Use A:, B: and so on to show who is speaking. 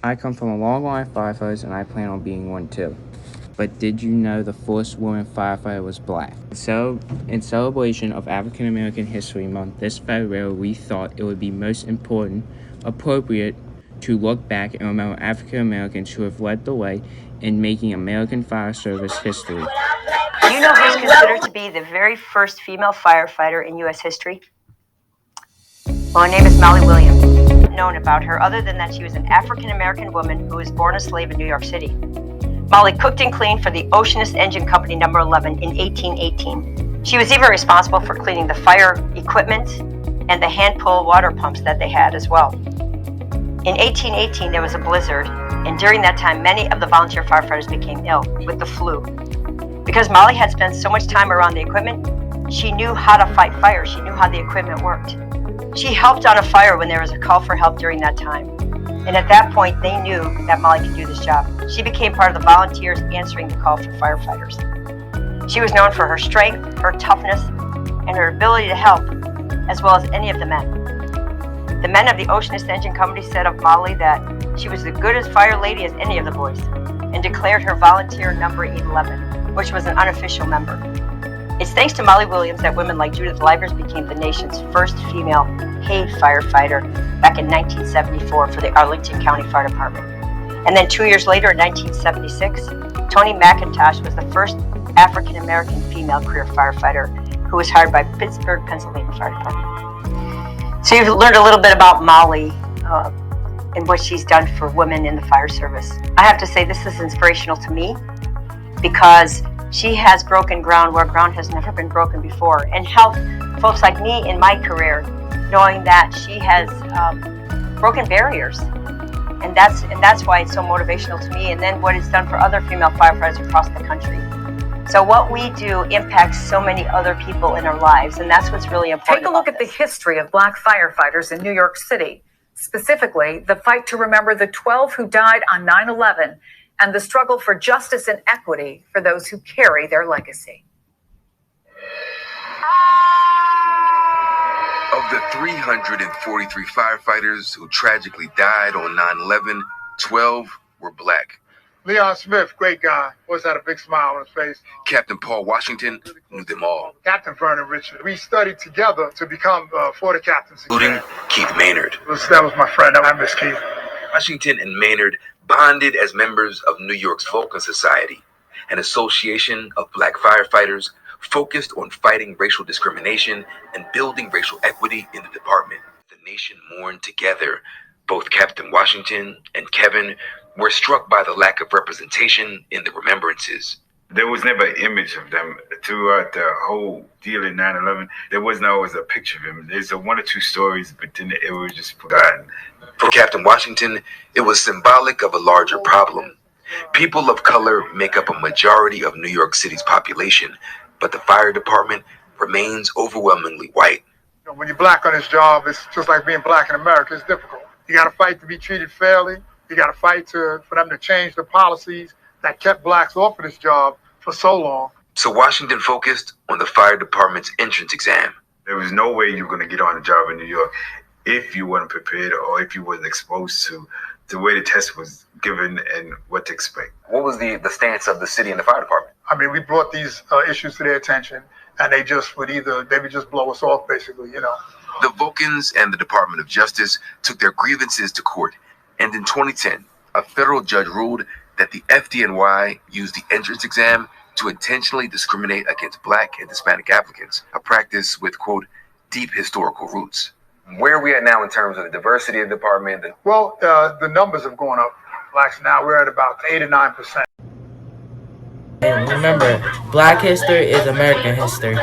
A: I come from a long line of firefighters, and I plan on being one too. But did you know the first woman firefighter was black? So, in celebration of African American History Month this February, we thought it would be most appropriate to look back and remember African Americans who have led the way in making American fire service history.
B: Do you know who's considered to be the very first female firefighter in U.S. history? Well, her name is Molly Williams. Known about her other than that she was an African American woman who was born a slave in New York City. Molly cooked and cleaned for the Oceanist Engine Company No. 11 in 1818. She was even responsible for cleaning the fire equipment and the hand-pull water pumps that they had as well. In 1818, there was a blizzard, and during that time, many of the volunteer firefighters became ill with the flu. Because Molly had spent so much time around the equipment, she knew how to fight fire. She knew how the equipment worked. She helped on a fire when there was a call for help during that time. And at that point, they knew that Molly could do this job. She became part of the volunteers answering the call for firefighters. She was known for her strength, her toughness, and her ability to help, as well as any of the men. The men of the Oceanist Engine Company said of Molly that she was as good as fire lady as any of the boys, and declared her volunteer number 11, which was an unofficial member. It's thanks to Molly Williams that women like Judith Livers became the nation's first female paid firefighter back in 1974 for the Arlington County Fire Department. And then 2 years later, in 1976, Toni McIntosh was the first African American female career firefighter who was hired by Pittsburgh, Pennsylvania Fire Department. So you've learned a little bit about Molly and what she's done for women in the fire service. I have to say this is inspirational to me because she has broken ground where ground has never been broken before, and helped folks like me in my career, knowing that she has broken barriers, and that's why it's so motivational to me. And then what it's done for other female firefighters across the country. So what we do impacts so many other people in our lives, and that's what's really important.
C: Take a look at the history of black firefighters in New York City, specifically the fight to remember the 12 who died on 9/11. And the struggle for justice and equity for those who carry their legacy.
D: Of the 343 firefighters who tragically died on 9/11, 12 were black.
E: Leon Smith, great guy, always had a big smile on his face.
D: Captain Paul Washington knew them all.
E: Captain Vernon Richard. We studied together to become Florida captains.
D: Including Keith Maynard.
E: That was my friend. I miss Keith.
D: Washington and Maynard bonded as members of New York's Vulcan Society, an association of black firefighters focused on fighting racial discrimination and building racial equity in the department. The nation mourned together. Both Captain Washington and Kevin were struck by the lack of representation in the remembrances.
F: There was never an image of them throughout the whole deal in 9/11. There wasn't always a picture of him. There's one or two stories, but then it was just forgotten.
D: For Captain Washington, it was symbolic of a larger problem. People of color make up a majority of New York City's population, but the fire department remains overwhelmingly white.
E: You know, when you're black on this job, it's just like being black in America. It's difficult. You got to fight to be treated fairly. You got to fight for them to change the policies that kept blacks off of this job for so long.
D: So Washington focused on the fire department's entrance exam.
F: There was no way you were going to get on the job in New York if you weren't prepared or if you wasn't exposed to the way the test was given and what to expect.
D: What was the stance of the city and the fire department?
E: I mean, we brought these issues to their attention, and they would just blow us off, basically, you know.
D: The Vulcans and the Department of Justice took their grievances to court, and in 2010, a federal judge ruled that the FDNY used the entrance exam to intentionally discriminate against black and Hispanic applicants, a practice with, quote, deep historical roots. Where are we at now in terms of the diversity of the department?
E: Well, the numbers have gone up. Blacks now, we're at about 8 or 9%.
A: And remember, Black history is American history.